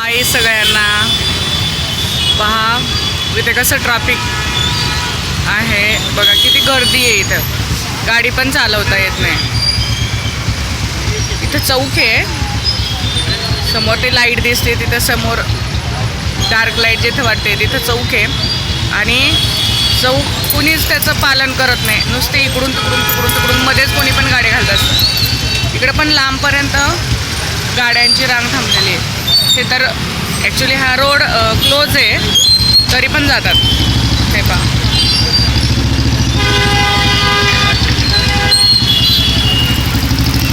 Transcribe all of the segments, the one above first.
हाय सगळ्यांना. पहा इथे कसं ट्रॅफिक आहे बघा, किती गर्दी आहे इथं. गाडी पण चालवता येत नाही. इथं चौक आहे, समोर ते लाईट दिसते तिथं, समोर डार्क लाईट जिथं वाटते तिथं चौक आहे. आणि चौक कुणीच त्याचं पालन करत नाही, नुसते इकडून तिकडून मध्येच कोणी पण गाड्या घालत असतं. इकडं पण लांबपर्यंत गाड्यांची रांग थांबलेली आहे. हे तर ॲक्च्युली हा रोड क्लोज आहे, तरी पण जातात. हे पहा,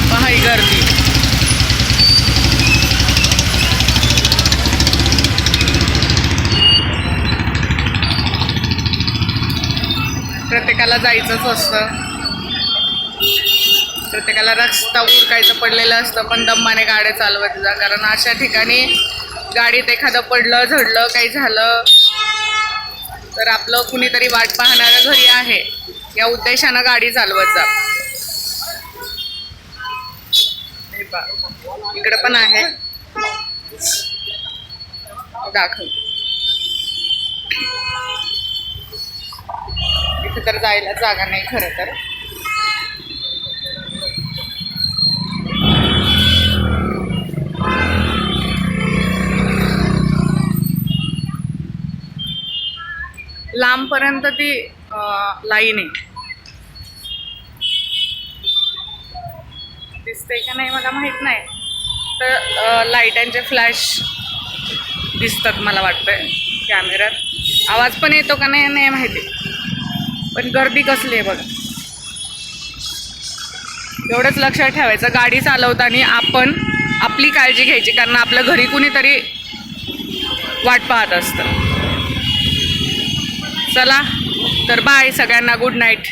पहा ही गर्दी. प्रत्येकाला जायचंच असतं, प्रत्येकाला रस्ता उरकायचं पडलेलं असतं, पण दम्माने गाड्या चालवत जा. कारण अशा ठिकाणी गाडीत एखादं पडलं झडलं काही झालं तर आपलं कुणीतरी वाट पाहणारं घरी आहे या उद्देशानं गाडी चालवत जा. इकडं पण आहे, दाखव. इथे तर जायला जागा नाही खरं तर. लांबपर्यंत ती लाईन आहे, दिसते का नाही मला माहित नाही. तर लाईटांचे फ्लॅश दिसतात मला वाटतंय कॅमेऱ्यात. आवाज पण येतो का नाही नाही माहिती, पण गर्दी कसली आहे बघा. एवढंच लक्षात ठेवायचं, गाडी चालवताना आपण आपली काळजी घ्यायची, कारण आपल्या घरी कुणीतरी वाट पाहत असतं. चला तर बाय सगळ्यांना, गुड नाईट.